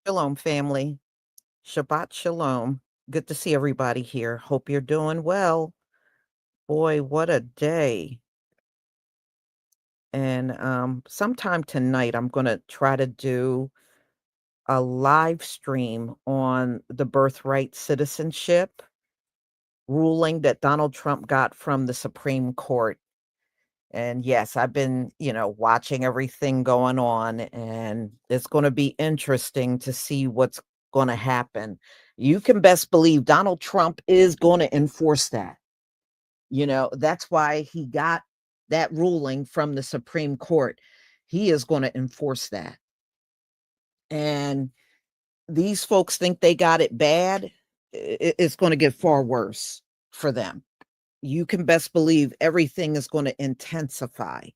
Shalom, family. Shabbat shalom. Good to see everybody here. Hope you're doing well. Boy, what a day. And sometime tonight, I'm going to try to do a live stream on the birthright citizenship ruling that Donald Trump got from the Supreme Court. And yes, I've been, watching everything going on, and it's going to be interesting to see what's going to happen. You can best believe Donald Trump is going to enforce that. That's why he got that ruling from the Supreme Court. He is going to enforce that. And these folks think they got it bad. It's going to get far worse for them. You can best believe everything is going to intensify.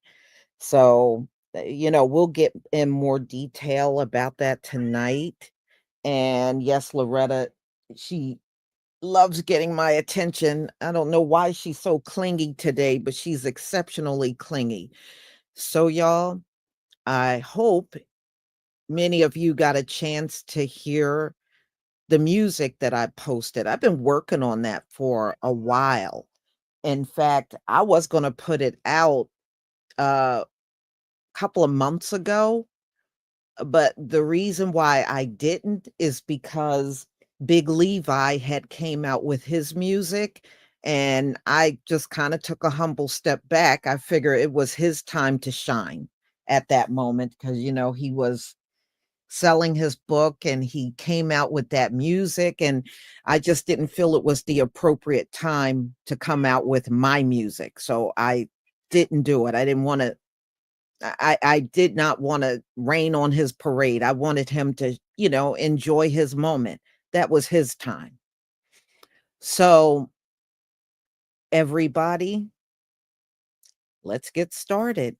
So, we'll get in more detail about that tonight. And yes, Loretta, she loves getting my attention. I don't know why she's so clingy today, but she's exceptionally clingy. So, y'all, I hope many of you got a chance to hear the music that I posted. I've been working on that for a while. In fact, I was going to put it out a couple of months ago, but the reason why I didn't is because Big Levi had came out with his music, and I just kind of took a humble step back. I figure it was his time to shine at that moment because he was selling his book and he came out with that music, and I just didn't feel it was the appropriate time to come out with my music. So I didn't do it. I didn't want to I did not want to rain on his parade. I wanted him to, enjoy his moment. That was his time. So, everybody, let's get started.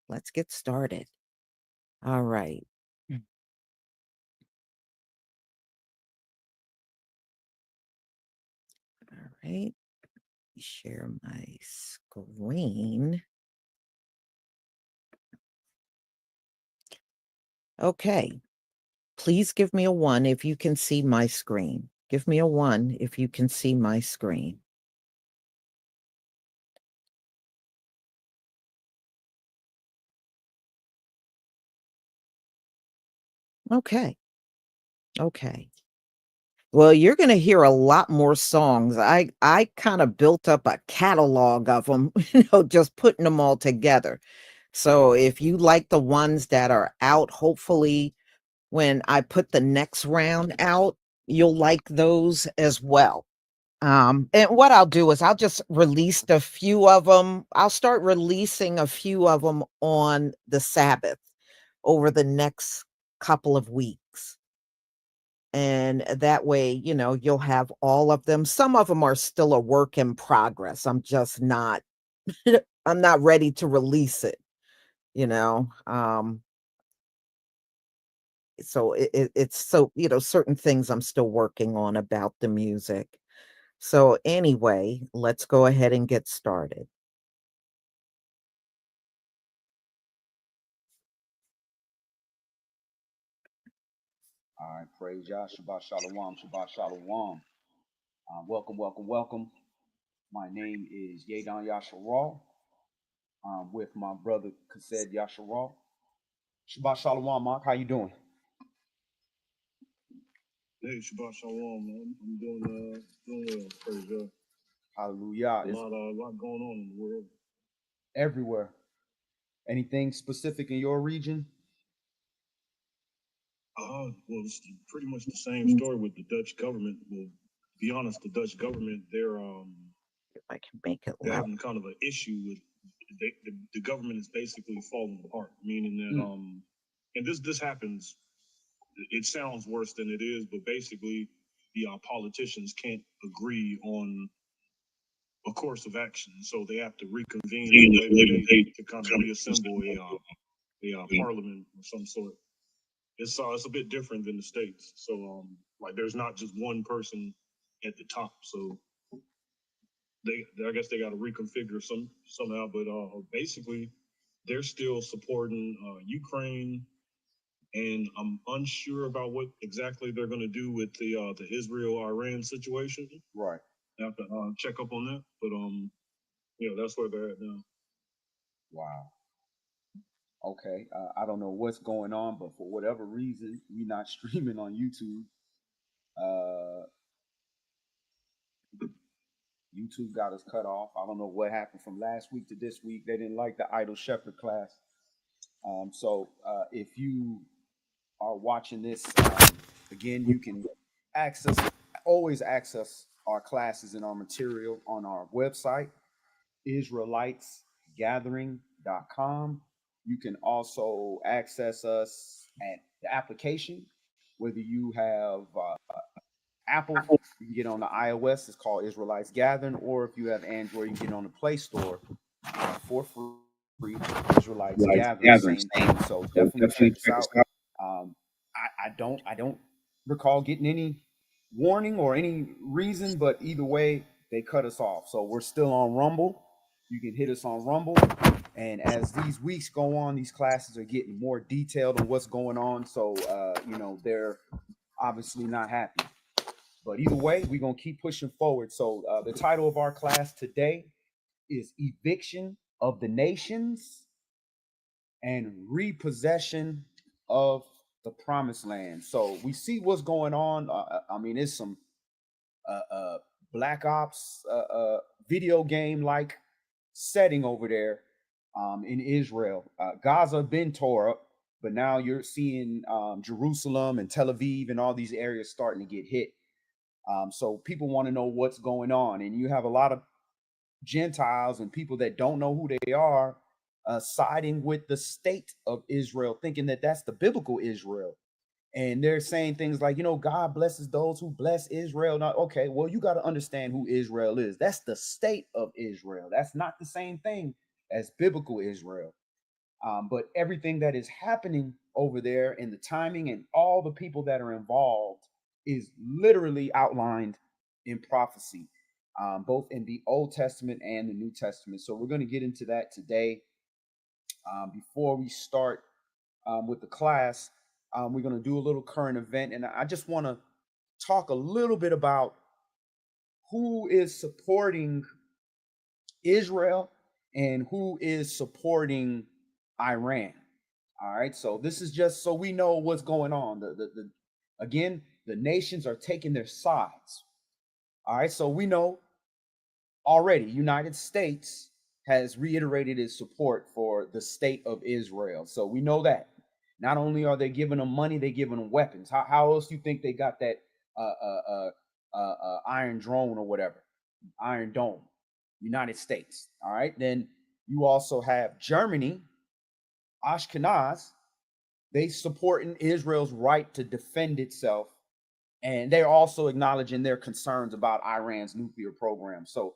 Let's get started. All right. All right. Share my screen. Okay. Please give me a 1 if you can see my screen. Give me a 1 if you can see my screen. Okay. Okay. Well, you're gonna hear a lot more songs. I kinda built up a catalog of them, just putting them all together. So if you like the ones that are out, hopefully when I put the next round out, you'll like those as well. And what I'll do is I'll just release a few of them. I'll start releasing a few of them on the Sabbath over the next couple of weeks. And that way, you'll have all of them. Some of them are still a work in progress. I'm just not I'm not ready to release it, you know. So it's so, certain things I'm still working on about the music. So anyway, let's go ahead and get started. All right, praise Yah, Shabbat Shalom, Shabbat Shalom. Welcome. My name is Yadon Yasharal. I'm with my brother Kased Yasharal. Shabbat Shalom, Mark. How you doing? Hey, Shabbat Shalom, man. I'm doing well, praise God. Hallelujah. A lot going on in the world. Everywhere. Anything specific in your region? Well, it's pretty much the same story with the Dutch government. Well, to be honest, the Dutch government, they're If I can make it they're loud. having kind of an issue with the government is basically falling apart, meaning that and this happens. It sounds worse than it is, but basically, the politicians can't agree on a course of action, so they have to reconvene at a later date to kind of reassemble a parliament of some sort. It's a bit different than the states. So like there's not just one person at the top. So I guess they got to reconfigure somehow. But basically, they're still supporting Ukraine. and I'm unsure about what exactly they're going to do with the Israel-Iran situation. Right. I have to check up on that, but that's where they're at now. Wow. Okay. I don't know what's going on, but for whatever reason, we're not streaming on YouTube. YouTube got us cut off. I don't know what happened from last week to this week. They didn't like the Idle Shepherd class. So if you are watching this, again, you can always access our classes and our material on our website, israelitesgathering.com. You can also access us at the application, whether you have Apple, you can get on the iOS, it's called Israelites Gathering, or if you have Android, you can get on the Play Store for free. Israelites Gathering, same thing. So definitely check us out. I don't recall getting any warning or any reason, but either way, they cut us off. So we're still on Rumble. You can hit us on Rumble. And as these weeks go on, these classes are getting more detailed on what's going on. So, they're obviously not happy. But either way, we're going to keep pushing forward. So the title of our class today is Eviction of the Nations and Repossession of the Promised Land. So we see what's going on. It's some Black Ops video game like setting over there in Israel. Gaza been tore up, but now you're seeing Jerusalem and Tel Aviv and all these areas starting to get hit. So people want to know what's going on, and you have a lot of Gentiles and people that don't know who they are siding with the state of Israel, thinking that that's the biblical Israel. And they're saying things like, God blesses those who bless Israel. Now, okay, well, you got to understand who Israel is. That's the state of Israel. That's not the same thing as biblical Israel. But everything that is happening over there and the timing and all the people that are involved is literally outlined in prophecy, both in the Old Testament and the New Testament. So we're going to get into that today. Before we start with the class, we're going to do a little current event. And I just want to talk a little bit about who is supporting Israel and who is supporting Iran. All right, so this is just so we know what's going on. Again, the nations are taking their sides. All right, so we know already United States has reiterated its support for the state of Israel. So we know that. Not only are they giving them money, they're giving them weapons. How else do you think they got that Iron Drone or whatever, Iron Dome? United States. All right, then you also have Germany, Ashkenaz. They supporting Israel's right to defend itself, and they're also acknowledging their concerns about Iran's nuclear program. So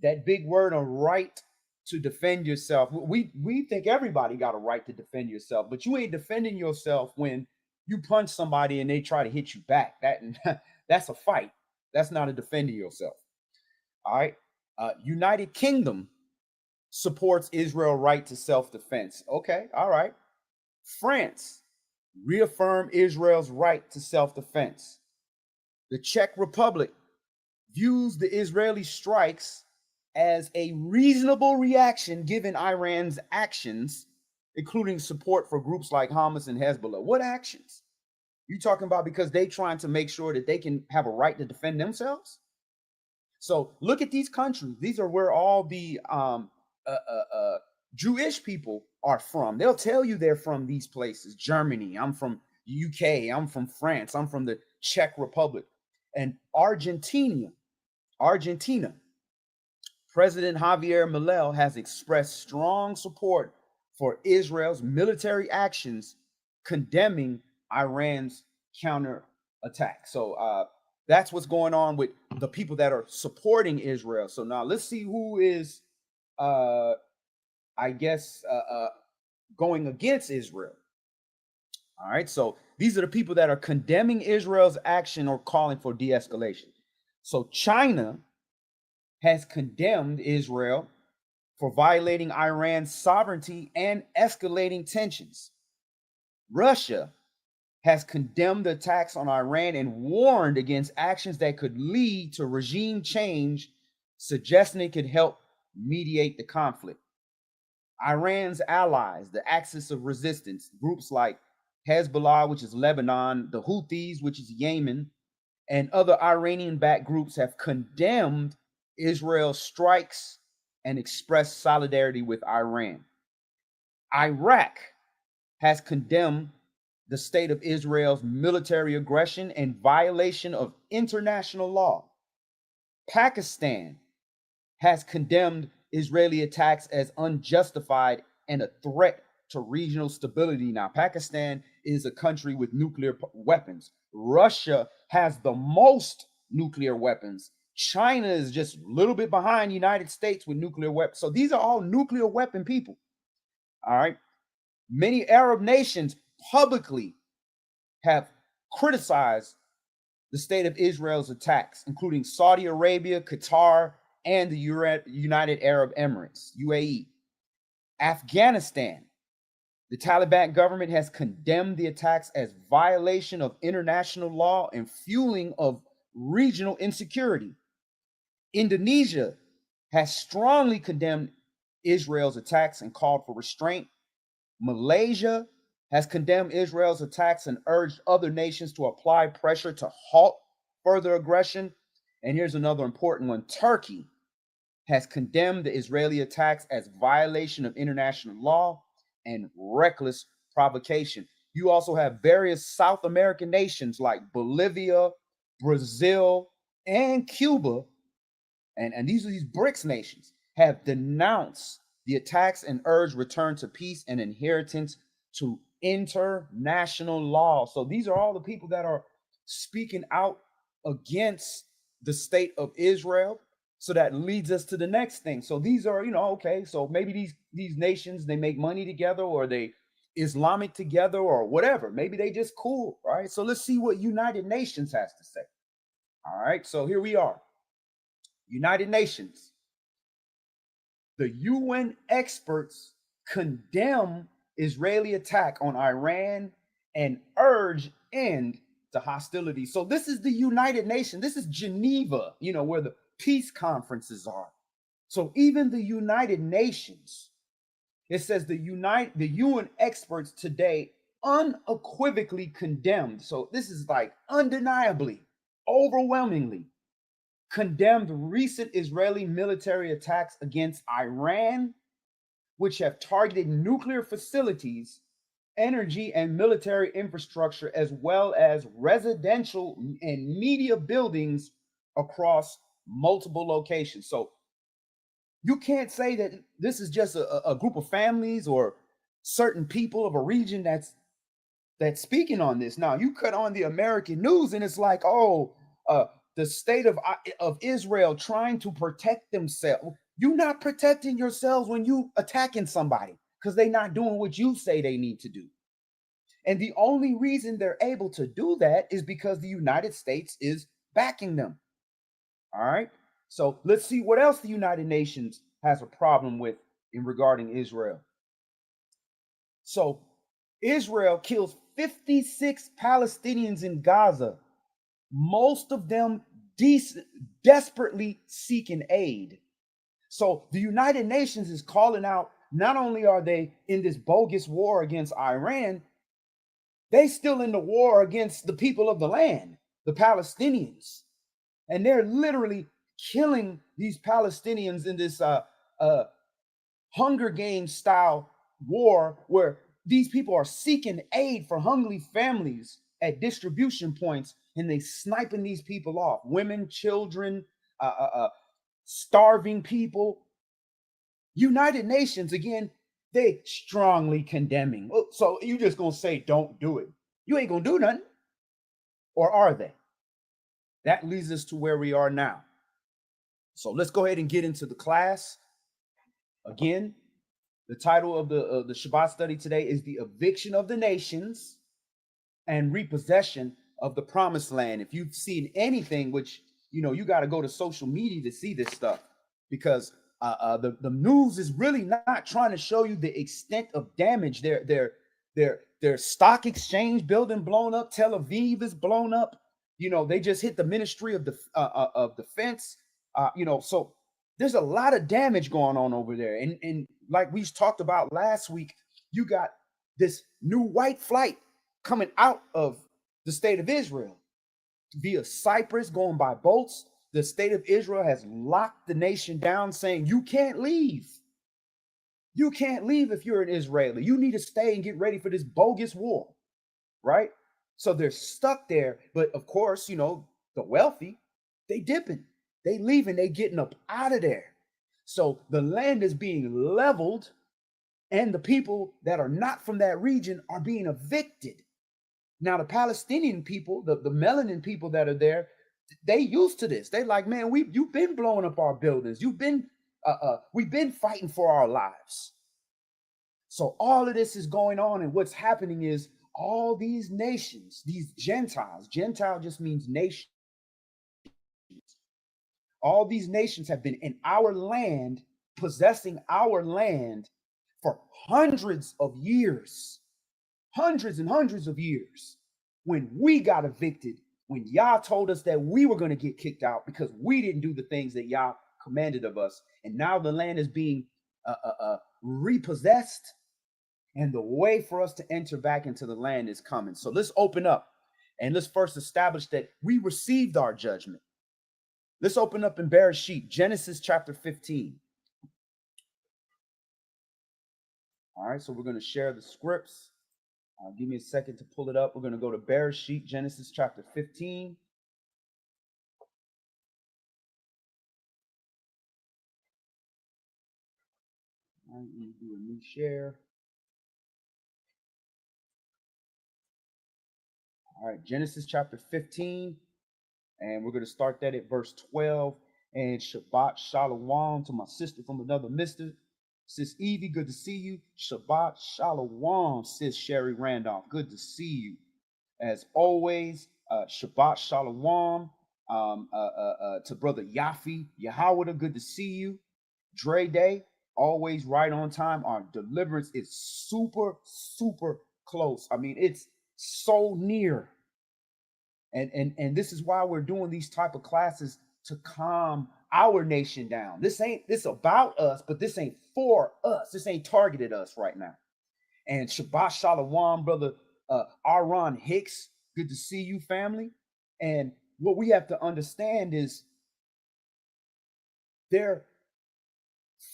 that big word on right to defend yourself, we think everybody got a right to defend yourself, but you ain't defending yourself when you punch somebody and they try to hit you back. That's a fight. That's not a defending yourself. All right. United Kingdom supports Israel's right to self-defense. Okay. All right. France reaffirm Israel's right to self-defense. The Czech Republic views the Israeli strikes as a reasonable reaction given Iran's actions, including support for groups like Hamas and Hezbollah. What actions? You talking about because they trying to make sure that they can have a right to defend themselves? So look at these countries. These are where all the Jewish people are from. They'll tell you they're from these places. Germany, I'm from UK, I'm from France, I'm from the Czech Republic. And Argentina, President Javier Milei has expressed strong support for Israel's military actions, condemning Iran's counterattack. So that's what's going on with the people that are supporting Israel. So now let's see who is, going against Israel. All right, so these are the people that are condemning Israel's action or calling for de-escalation. So China has condemned Israel for violating Iran's sovereignty and escalating tensions. Russia has condemned the attacks on Iran and warned against actions that could lead to regime change, suggesting it could help mediate the conflict. Iran's allies, the Axis of Resistance, groups like Hezbollah, which is Lebanon, the Houthis, which is Yemen, and other Iranian-backed groups have condemned Israel's strikes and expressed solidarity with Iran. Iraq has condemned the state of Israel's military aggression and violation of international law. Pakistan has condemned Israeli attacks as unjustified and a threat to regional stability. Now, Pakistan is a country with nuclear weapons. Russia has the most nuclear weapons. China is just a little bit behind the United States with nuclear weapons. So these are all nuclear weapon people. All right. Many Arab nations publicly have criticized the state of Israel's attacks, including Saudi Arabia, Qatar, and the United Arab Emirates, UAE. Afghanistan, the Taliban government has condemned the attacks as violation of international law and fueling of regional insecurity. Indonesia has strongly condemned Israel's attacks and called for restraint. Malaysia has condemned Israel's attacks and urged other nations to apply pressure to halt further aggression. And here's another important one. Turkey has condemned the Israeli attacks as violation of international law and reckless provocation. You also have various South American nations like Bolivia, Brazil, and Cuba, and these are these BRICS nations, have denounced the attacks and urged return to peace and adherence to international law. So these are all the people that are speaking out against the state of Israel. So that leads us to the next thing. So these are, okay, so maybe these nations, they make money together, or they Islamic together, or whatever. Maybe they just cool, right? So let's see what United Nations has to say. All right, so here we are. United Nations. The UN experts condemn Israeli attack on Iran and urge end to hostility. So this is the United Nations. This is Geneva, where the peace conferences are. So even the United Nations, it says the UN experts today unequivocally condemned. So this is like undeniably, overwhelmingly condemned recent Israeli military attacks against Iran, which have targeted nuclear facilities, energy and military infrastructure, as well as residential and media buildings across multiple locations. So you can't say that this is just a group of families or certain people of a region that's speaking on this. Now, you cut on the American news and it's like, the state of Israel trying to protect themselves. You're not protecting yourselves when you attacking somebody because they're not doing what you say they need to do. And the only reason they're able to do that is because the United States is backing them. All right. So let's see what else the United Nations has a problem with in regarding Israel. So Israel kills 56 Palestinians in Gaza, most of them desperately seeking aid. So the United Nations is calling out, not only are they in this bogus war against Iran, they still in the war against the people of the land, the Palestinians. And they're literally killing these Palestinians in this Hunger Games style war, where these people are seeking aid for hungry families at distribution points, and they sniping these people off, women, children, starving people. United Nations, again, they strongly condemning. So you just gonna say don't do it? You ain't gonna do nothing, or are they? That leads us to where we are now. So let's go ahead and get into the class. Again, the title of the Shabbat study today is the Eviction of the Nations and Repossession of the Promised Land. If you've seen anything, which you got to go to social media to see this stuff, because the news is really not trying to show you the extent of damage. They're Their stock exchange building blown up. Tel Aviv is blown up. They just hit the Ministry of Defense. So there's a lot of damage going on over there. And like we talked about last week, you got this new white flight coming out of the state of Israel via Cyprus, going by boats. The state of Israel has locked the nation down, saying you can't leave. You can't leave if you're an Israeli. You need to stay and get ready for this bogus war, right? So they're stuck there. But of course, the wealthy, they dipping, they leaving, they getting up out of there. So the land is being leveled, and the people that are not from that region are being evicted. Now, the Palestinian people, the melanin people that are there, they used to this. They like, man, you've been blowing up our buildings. We've been fighting for our lives. So all of this is going on, and what's happening is all these nations, these Gentiles, Gentile just means nation. All these nations have been in our land, possessing our land for hundreds of years, hundreds and hundreds of years. When we got evicted, when Yah told us that we were going to get kicked out because we didn't do the things that Yah commanded of us, and now the land is being repossessed, and the way for us to enter back into the land is coming. So let's open up and let's first establish that we received our judgment. Let's open up in Bereshit, Genesis chapter 15. All right, so we're going to share the scripts. Give me a second to pull it up. We're going to go to Bereshit, Genesis chapter 15. All right, let me do a new share. All right, Genesis chapter 15. And we're going to start that at verse 12. And Shabbat Shalom to my sister from another mister. Sis Evie, good to see you. Shabbat Shalom, Sis Sherry Randolph. Good to see you. As always, Shabbat Shalom to Brother Yafi. Yahawada, good to see you. Dre Day, always right on time. Our deliverance is super, super close. I mean, it's so near. And this is why we're doing these type of classes, to calm our nation down. This about us, but this ain't for us. This ain't targeted us right now. And Shabbat Shalom, Brother Aaron Hicks. Good to see you, family. And what we have to understand is they're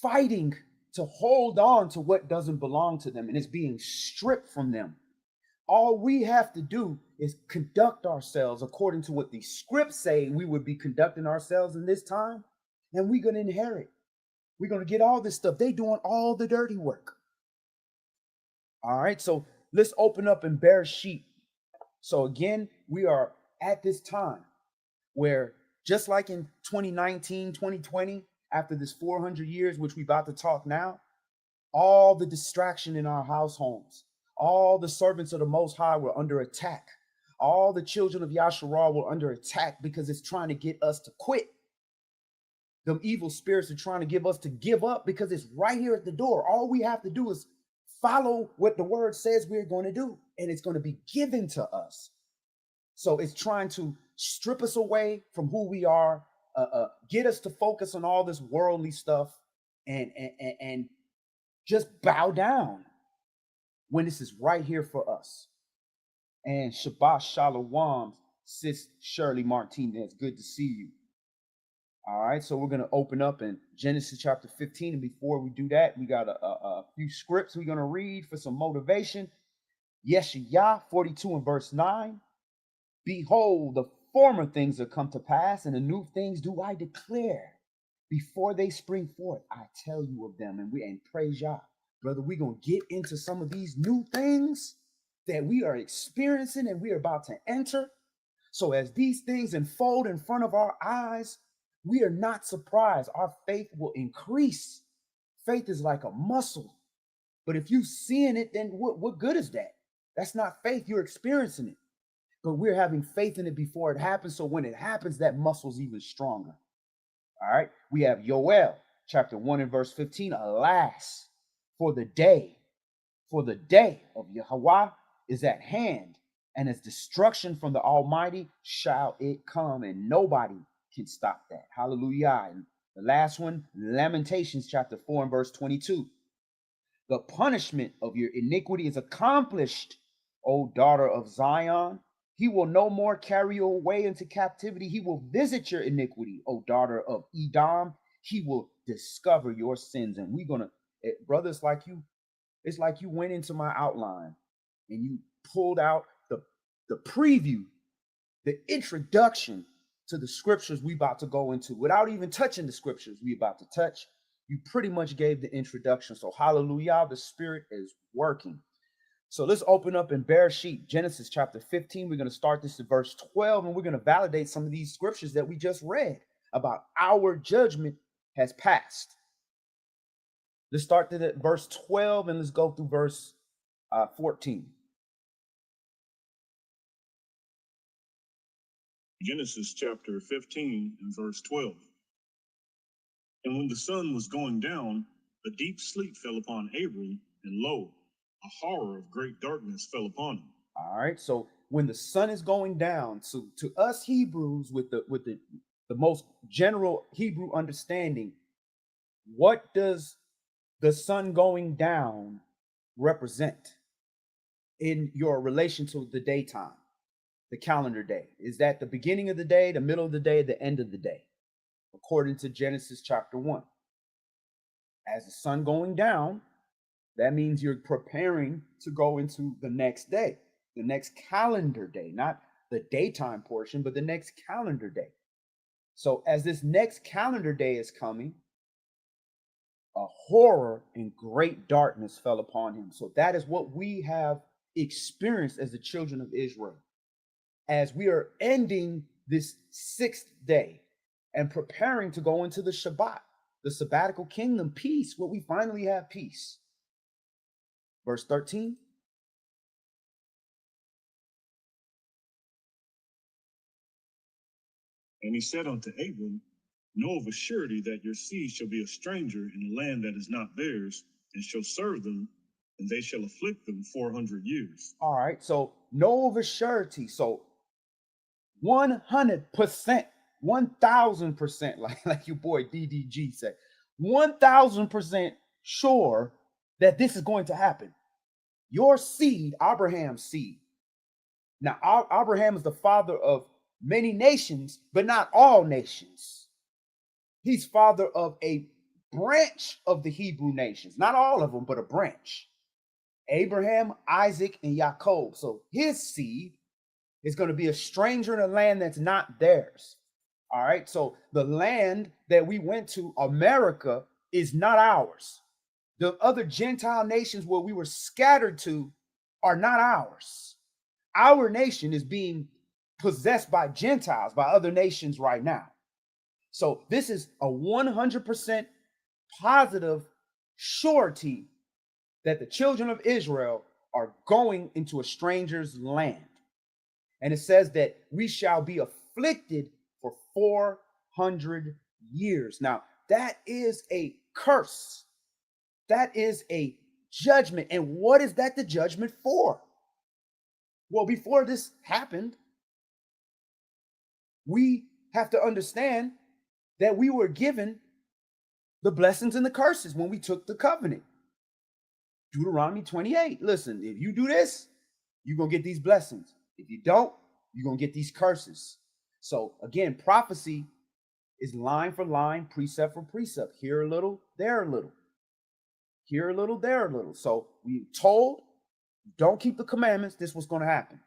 fighting to hold on to what doesn't belong to them, and it's being stripped from them. All we have to do is conduct ourselves according to what the scripts say we would be conducting ourselves in this time, and we're going to inherit. We're going to get all this stuff. They doing all the dirty work. All right, so let's open up in Bereshit. So again, we are at this time where, just like in 2019, 2020, after this 400 years, which we're about to talk now, all the distraction in our house homes, all the servants of the Most High were under attack. All the children of Yasharah were under attack because it's trying to get us to quit. Them evil spirits are trying to give us to give up because it's right here at the door. All we have to do is follow what the word says we're going to do, and it's going to be given to us. So it's trying to strip us away from who we are, get us to focus on all this worldly stuff, and just bow down when this is right here for us. And Shabbat Shalom, Sis Shirley Martinez. Good to see you. All right, so we're going to open up in Genesis chapter 15. And before we do that, we got a few scripts we're going to read for some motivation. Yeshayah 42 and verse 9. Behold, the former things are come to pass, and the new things do I declare. Before they spring forth, I tell you of them, and praise Yah. Brother, we're going to get into some of these new things that we are experiencing and we're about to enter. So as these things unfold in front of our eyes, we are not surprised. Our faith will increase. Faith is like a muscle. But if you're seeing it, then what good is that? That's not faith. You're experiencing it. But we're having faith in it before it happens. So when it happens, that muscle's even stronger. All right. We have Yoel chapter 1 and verse 15. Alas, for the day For the day of Yahweh is at hand, and as destruction from the Almighty shall it come, and nobody can stop that. Hallelujah. And the last one, Lamentations chapter 4 and verse 22. The punishment of your iniquity is accomplished, O daughter of Zion. He will no more carry you away into captivity. He will visit your iniquity, O daughter of Edom. He will discover your sins. And we're going to, brothers like you, it's like you went into my outline and you pulled out the preview, the introduction to the scriptures we about to go into without even touching the scriptures we about to touch. You pretty much gave the introduction. So hallelujah, the Spirit is working. So let's open up in Bereshit, Genesis chapter 15. We're going to start this at verse 12, and we're going to validate some of these scriptures that we just read about our judgment has passed. Let's start at verse 12, and let's go through verse 14. Genesis chapter 15 and verse 12. And when the sun was going down, a deep sleep fell upon Abram, and lo, a horror of great darkness fell upon him. All right. So when the sun is going down, so to us Hebrews, with the most general Hebrew understanding, what does the sun going down represent in your relation to the daytime, the calendar day? Is that the beginning of the day, the middle of the day, the end of the day? According to Genesis chapter 1. As the sun going down, that means you're preparing to go into the next day, the next calendar day, not the daytime portion, but the next calendar day. So as this next calendar day is coming, a horror and great darkness fell upon him. So that is what we have experienced as the children of Israel. As we are ending this 6th day and preparing to go into the Shabbat, the sabbatical kingdom, peace, where we finally have peace. Verse 13. And he said unto Abram, know of a surety that your seed shall be a stranger in a land that is not theirs, and shall serve them, and they shall afflict them 400 years. All right, so know of a surety. So 100%, 1000%, like your boy DDG said, 1000% sure that this is going to happen. Your seed, Abraham's seed. Now, Abraham is the father of many nations, but not all nations. He's father of a branch of the Hebrew nations, not all of them, but a branch. Abraham, Isaac, and Jacob. So his seed is going to be a stranger in a land that's not theirs. All right. So the land that we went to, America, is not ours. The other Gentile nations where we were scattered to are not ours. Our nation is being possessed by Gentiles, by other nations right now. So this is a 100% positive surety that the children of Israel are going into a stranger's land. And it says that we shall be afflicted for 400 years. Now, that is a curse. That is a judgment. And what is that the judgment for? Well, before this happened, we have to understand that we were given the blessings and the curses when we took the covenant. Deuteronomy 28. Listen, if you do this, you're going to get these blessings. If you don't, you're going to get these curses. So again, prophecy is line for line, precept for precept. Here a little, there a little. Here a little, there a little. So we told, don't keep the commandments. This was going to happen.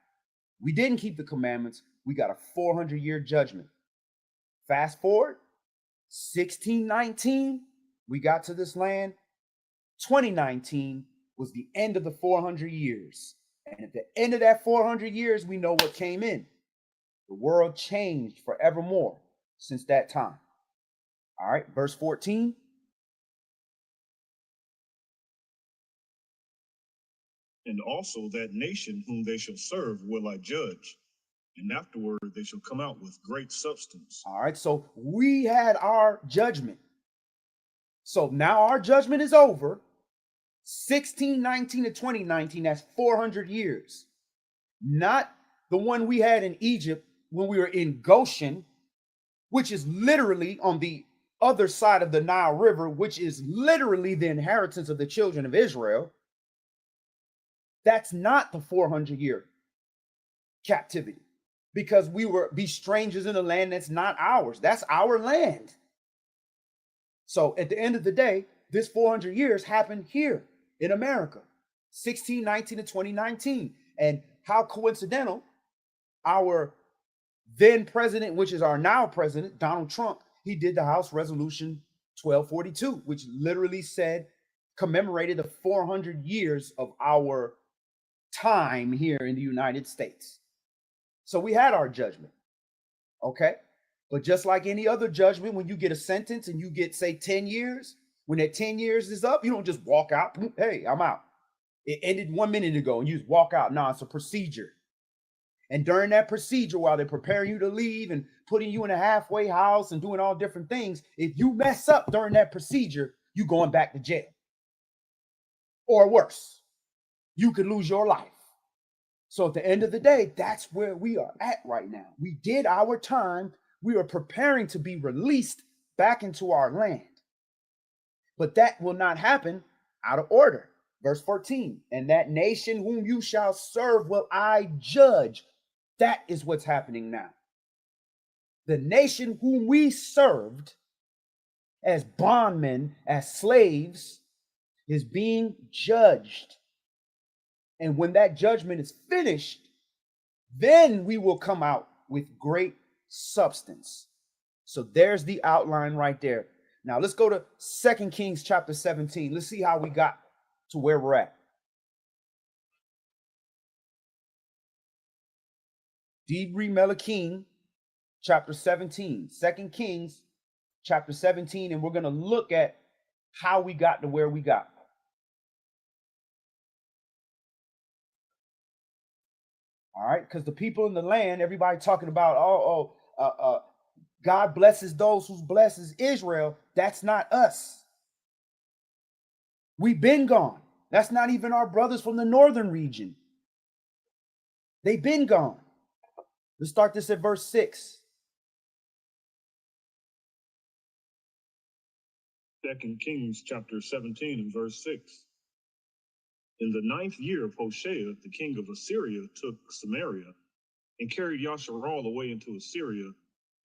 We didn't keep the commandments. We got a 400-year judgment. Fast forward, 1619, we got to this land. 2019 was the end of the 400 years. And at the end of that 400 years, we know what came in. The world changed forevermore since that time. All right, verse 14. And also that nation whom they shall serve will I judge, and afterward they shall come out with great substance. All right, so we had our judgment. So now our judgment is over. 1619 to 2019, that's 400 years. Not the one we had in Egypt when we were in Goshen, which is literally on the other side of the Nile River, which is literally the inheritance of the children of Israel. That's not the 400-year captivity, because we were be strangers in a land that's not ours. That's our land. So at the end of the day, this 400 years happened here in America, 1619 to 2019. And how coincidental, our then president, which is our now president, Donald Trump, he did the House Resolution 1242, which literally said, commemorated the 400 years of our time here in the United States. So we had our judgment, okay? But just like any other judgment, when you get a sentence and you get, say, 10 years, when that 10 years is up, you don't just walk out, hey, I'm out. It ended 1 minute ago and you just walk out. No, it's a procedure. And during that procedure, while they're preparing you to leave and putting you in a halfway house and doing all different things, if you mess up during that procedure, you going back to jail. Or worse, you could lose your life. So at the end of the day, that's where we are at right now. We did our time. We are preparing to be released back into our land. But that will not happen out of order. Verse 14, and that nation whom you shall serve will I judge. That is what's happening now. The nation whom we served as bondmen, as slaves, is being judged. And when that judgment is finished, then we will come out with great substance. So there's the outline right there. Now let's go to 2 Kings chapter 17. Let's see how we got to where we're at. Dibri Melachim, chapter 17, 2 Kings, chapter 17, and we're going to look at how we got to where we got. All right, because the people in the land, everybody talking about, God blesses those who blesses Israel. That's not us. We've been gone. That's not even our brothers from the northern region. They've been gone. Let's start this at verse 6. 2 Kings chapter 17 and verse 6. In the 9th year of Hoshea, the king of Assyria took Samaria and carried Yasharal away into Assyria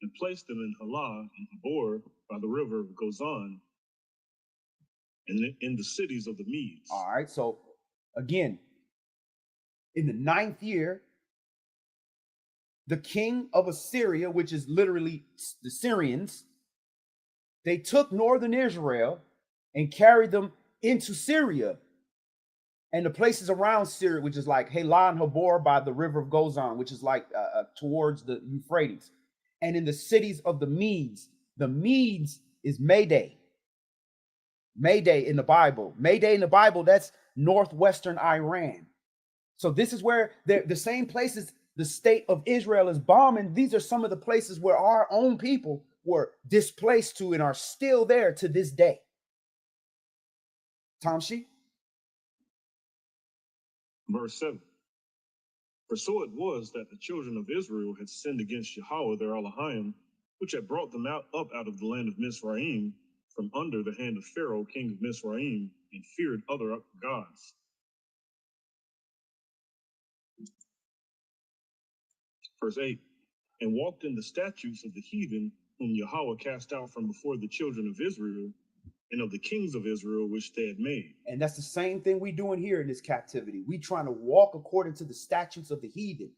and placed them in Halah and Habor by the river of Gozan and in the cities of the Medes. All right, so again, in the 9th year, the king of Assyria, which is literally the Syrians, they took northern Israel and carried them into Syria and the places around Syria, which is like Halah and Habor by the river of Gozan, which is like towards the Euphrates, and in the cities of the Medes. The Medes is Mayday. Mayday in the Bible. Mayday in the Bible, that's northwestern Iran. So this is where the same places the state of Israel is bombing. These are some of the places where our own people were displaced to and are still there to this day. Tamshi? Verse 7. For so it was that the children of Israel had sinned against Yahweh their Elohim, which had brought them up out of the land of Mizraim, from under the hand of Pharaoh, king of Mizraim, and feared other gods. Verse 8. And walked in the statutes of the heathen, whom Yahweh cast out from before the children of Israel, and of the kings of Israel, which they had made. And that's the same thing we doing here in this captivity. We trying to walk according to the statutes of the heathen.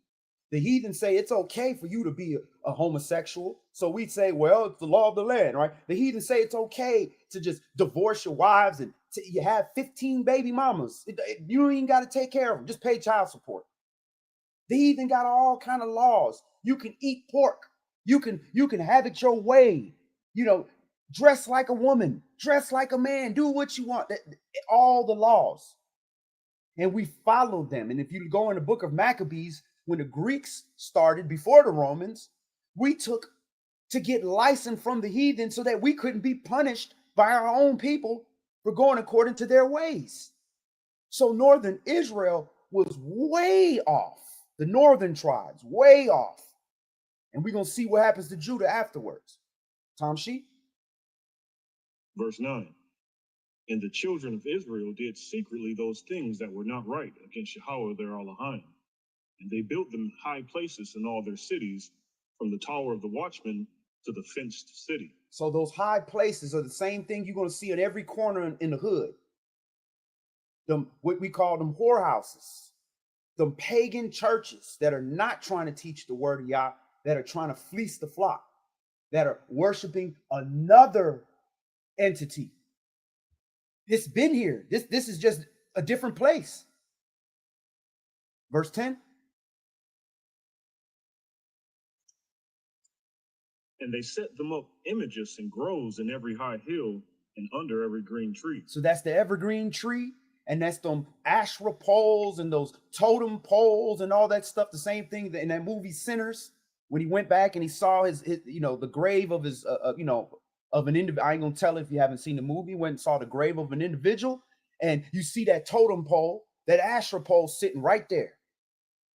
The heathen say it's okay for you to be a homosexual. So we say, well, it's the law of the land, right? The heathen say it's okay to just divorce your wives and you have 15 baby mamas. You don't even got to take care of them. Just pay child support. The heathen got all kind of laws. You can eat pork. You can have it your way. You know, dress like a woman, dress like a man, do what you want. All the laws. And we followed them. And if you go in the book of Maccabees, when the Greeks started before the Romans, we took to get license from the heathen so that we couldn't be punished by our own people for going according to their ways. So northern Israel was way off. The northern tribes, way off. And we're going to see what happens to Judah afterwards. Tom Sheep. Verse 9. And the children of Israel did secretly those things that were not right against Yahweh their Elohim. And they built them high places in all their cities, from the tower of the watchman to the fenced city. So those high places are the same thing you're going to see in every corner in the hood. Them, what we call them whorehouses. Them pagan churches that are not trying to teach the word of Yah, that are trying to fleece the flock, that are worshiping another entity. It's been here. This is just a different place. Verse 10. And they set them up images and groves in every high hill and under every green tree. So that's the evergreen tree, and that's them Asherah poles and those totem poles and all that stuff. The same thing that in that movie Sinners, when he went back and he saw his the grave of his of an individual. I ain't gonna tell if you haven't seen the movie. Went and saw the grave of an individual, and you see that totem pole, that Asherah pole sitting right there,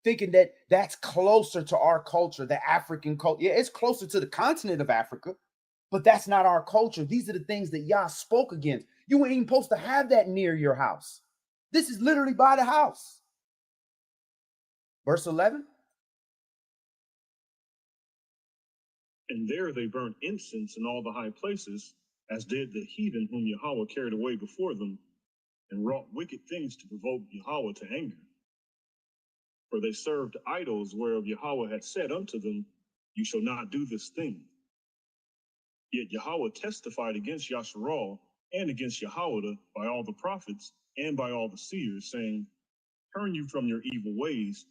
thinking that that's closer to our culture, the African culture. Yeah, it's closer to the continent of Africa, but that's not our culture. These are the things that Yah spoke against. You ain't even supposed to have that near your house. This is literally by the house. Verse 11. And there they burnt incense in all the high places, as did the heathen whom Yahweh carried away before them, and wrought wicked things to provoke Yahweh to anger. For they served idols, whereof Yahweh had said unto them, You shall not do this thing. Yet Yahweh testified against Yasharal and against Yahweh by all the prophets and by all the seers, saying, Turn you from your evil ways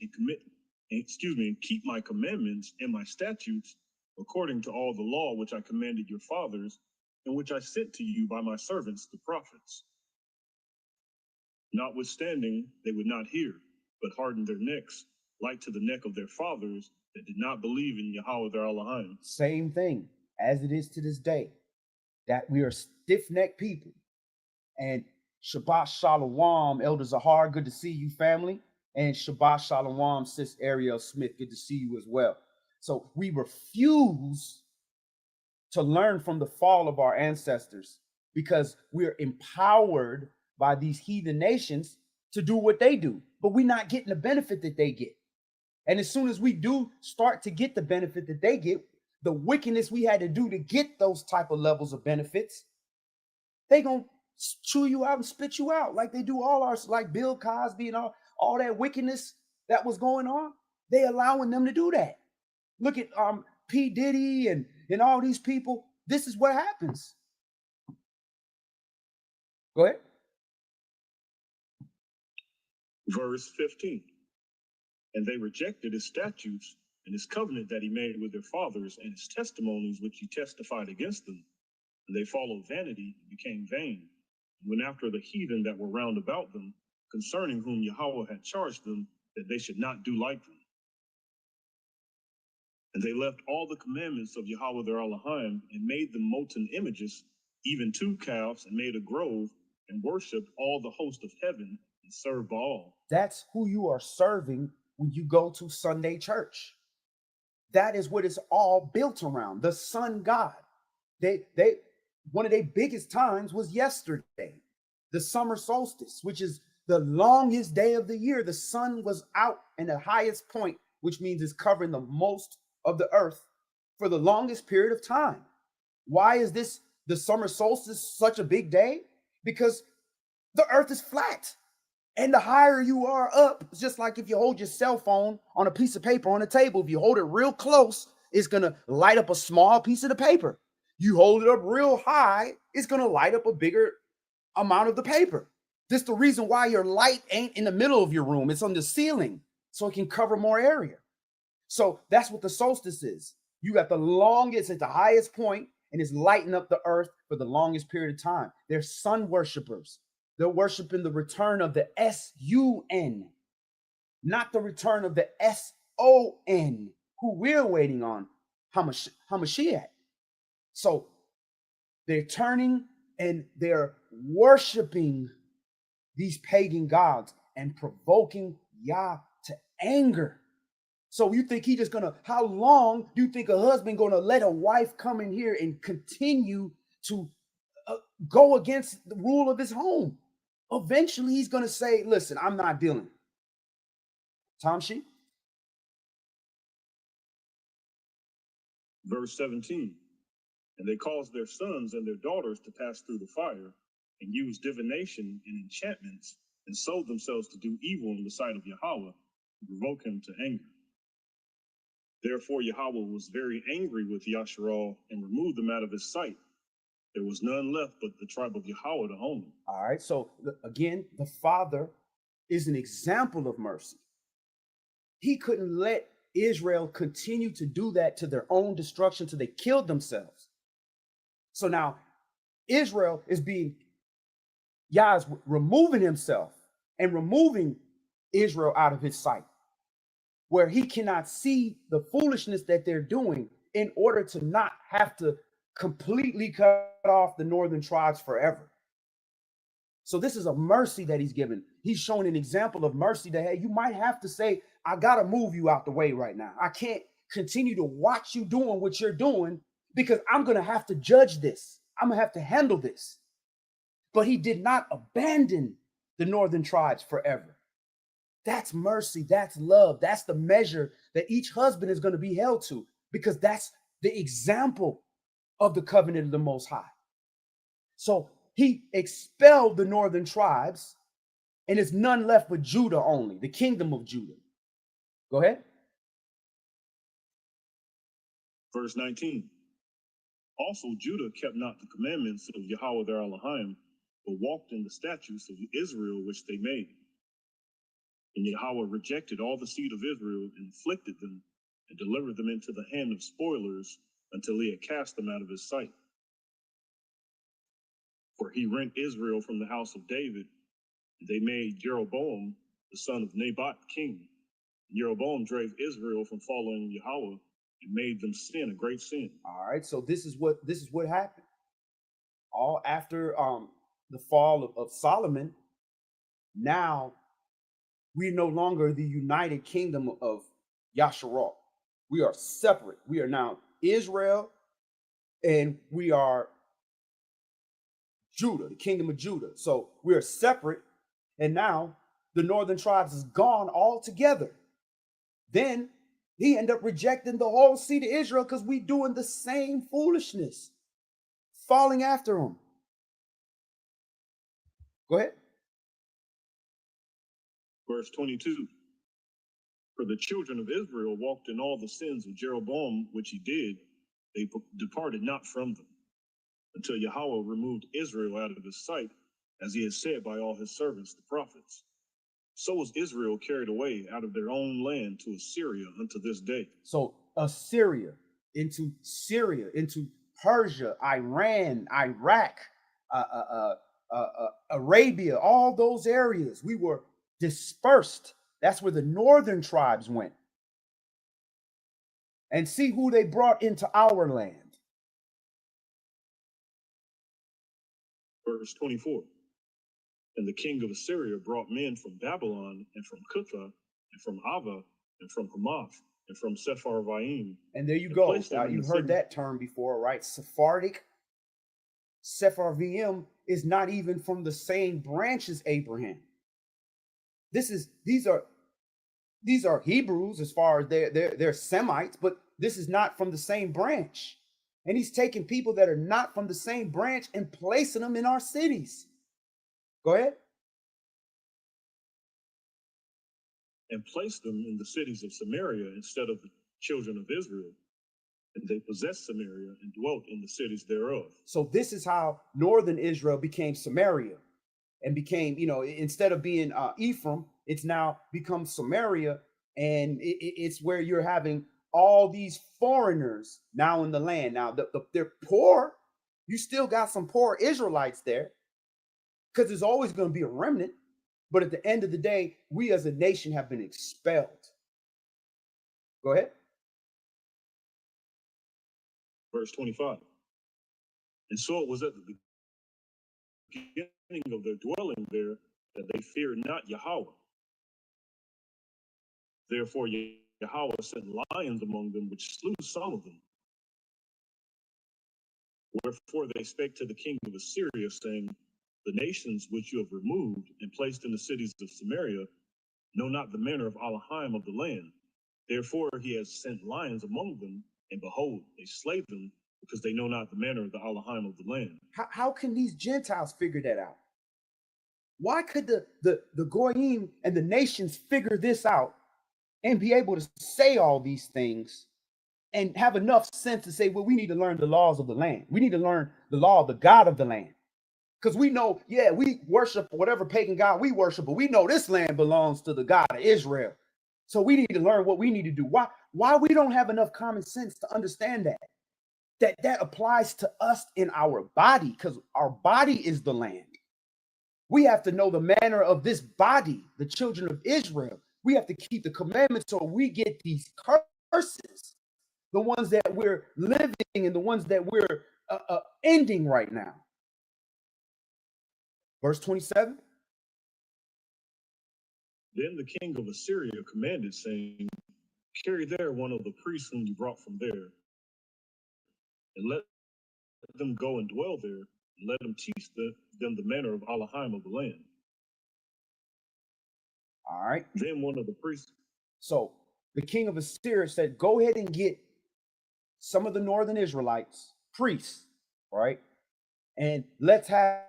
and keep my commandments and my statutes, according to all the law which I commanded your fathers, and which I sent to you by my servants the prophets. Notwithstanding, they would not hear, but hardened their necks, like to the neck of their fathers that did not believe in Yahweh their Elohim. Same thing as it is to this day, that we are stiff-necked people. And Shabbat Shalom, Elder Zahar, good to see you, family. And Shabbat Shalom, Sis Ariel Smith, good to see you as well. So we refuse to learn from the fall of our ancestors because we're empowered by these heathen nations to do what they do, but we're not getting the benefit that they get. And as soon as we do start to get the benefit that they get, the wickedness we had to do to get those type of levels of benefits, they gonna chew you out and spit you out like they do all our, like Bill Cosby and all that wickedness that was going on. They allowing them to do that. Look at P. Diddy and all these people. This is what happens. Go ahead. Verse 15. And they rejected his statutes and his covenant that he made with their fathers, and his testimonies which he testified against them. And they followed vanity and became vain, and went after the heathen that were round about them, concerning whom Yahweh had charged them that they should not do like them. And they left all the commandments of Yahweh their Elohim, and made them molten images, even 2 calves, and made a grove, and worshipped all the host of heaven, and served Baal. That's who you are serving when you go to Sunday church. That is what it's all built around, the sun god. They one of their biggest times was yesterday, the summer solstice, which is the longest day of the year. The sun was out in the highest point, which means it's covering the most of the earth for the longest period of time. Why is this the summer solstice such a big day? Because the earth is flat. And the higher you are up, it's just like if you hold your cell phone on a piece of paper on a table. If you hold it real close, it's going to light up a small piece of the paper. You hold it up real high, it's going to light up a bigger amount of the paper. This is the reason why your light ain't in the middle of your room. It's on the ceiling so it can cover more area. So that's what the solstice is. You got the longest at the highest point, and it's lighting up the earth for the longest period of time. They're sun worshipers. They're worshiping the return of the S-U-N, not the return of the S-O-N, who we're waiting on, Hamashiach. So they're turning and they're worshiping these pagan gods and provoking Yah to anger. So you think he just gonna, how long do you think a husband gonna let a wife come in here and continue to go against the rule of his home? Eventually he's gonna say, listen, I'm not dealing. Tom Sheep. Verse 17. And they caused their sons and their daughters to pass through the fire, and used divination and enchantments, and sold themselves to do evil in the sight of Yahweh, to provoke him to anger. Therefore Yahweh was very angry with Yasharal and removed them out of his sight. There was none left but the tribe of Yahweh to own them. All right, so again, the father is an example of mercy. He couldn't let Israel continue to do that to their own destruction till they killed themselves. So now Israel is being, Yah is removing himself and removing Israel out of his sight, where he cannot see the foolishness that they're doing in order to not have to completely cut off the northern tribes forever. So this is a mercy that he's given. He's showing an example of mercy that, hey, you might have to say, I got to move you out the way right now. I can't continue to watch you doing what you're doing because I'm going to have to judge this. I'm going to have to handle this. But he did not abandon the northern tribes forever. That's mercy. That's love. That's the measure that each husband is going to be held to, because that's the example of the covenant of the Most High. So he expelled the northern tribes, and it's none left but Judah only, the kingdom of Judah. Go ahead. Verse 19. Also Judah kept not the commandments of Yahweh their Elohim, but walked in the statutes of Israel which they made. And Yahweh rejected all the seed of Israel and afflicted them and delivered them into the hand of spoilers until he had cast them out of his sight. For he rent Israel from the house of David, and they made Jeroboam the son of Nabat king. And Jeroboam drave Israel from following Yahweh and made them sin a great sin. All right, so this is what happened. All after the fall of Solomon, now we're no longer the united kingdom of Yasharal. We are separate. We are now Israel, and we are Judah, the kingdom of Judah. So we're separate, and now the northern tribes is gone altogether. Then he ended up rejecting the whole seed of Israel because we doing the same foolishness, falling after him. Go ahead. Verse 22. For the children of Israel walked in all the sins of Jeroboam, which he did, they departed not from them, until Yahweh removed Israel out of his sight, as he had said by all his servants the prophets. So was Israel carried away out of their own land to Assyria unto this day. So Assyria, into Syria, into Persia, Iran, Iraq, Arabia, all those areas, we were dispersed. That's where the northern tribes went. And see who they brought into our land. Verse 24. And the king of Assyria brought men from Babylon, and from Cutha, and from Ava, and from Hamath, and from Sepharvaim. And there you go. You've heard that term before, right? Sephardic. Sepharvaim is not even from the same branch as Abraham. These are Hebrews as far as they're Semites, but this is not from the same branch. And he's taking people that are not from the same branch and placing them in our cities. Go ahead. And placed them in the cities of Samaria instead of the children of Israel. And they possessed Samaria and dwelt in the cities thereof. So this is how northern Israel became Samaria and became, instead of being Ephraim, it's now become Samaria. And it's where you're having all these foreigners now in the land. Now, they're poor. You still got some poor Israelites there, because there's always going to be a remnant. But at the end of the day, we as a nation have been expelled. Go ahead. Verse 25. And so it was at the beginning of their dwelling there that they feared not Yahweh. Therefore Yahweh sent lions among them, which slew some of them. Wherefore they spake to the king of Assyria, saying, the nations which you have removed and placed in the cities of Samaria know not the manner of Elohim of the land. Therefore he has sent lions among them, and behold, they slay them, because they know not the manner of the Elohim of the land. How can these Gentiles figure that out? Why could the Goyim and the nations figure this out and be able to say all these things and have enough sense to say, well, we need to learn the laws of the land. We need to learn the law of the God of the land. Because we know, yeah, we worship whatever pagan God we worship, but we know this land belongs to the God of Israel. So we need to learn what we need to do. Why we don't have enough common sense to understand that applies to us in our body, because our body is the land. We have to know the manner of this body, the children of Israel. We have to keep the commandments so we get these curses, the ones that we're living and the ones that we're ending right now. Verse 27. Then the king of Assyria commanded, saying, carry there one of the priests whom you brought from there, and let them go and dwell there, and let them teach them the manner of Elohim of the land. All right. Then one of the priests. So the king of Assyria said, go ahead and get some of the northern Israelites, priests, right? And let's have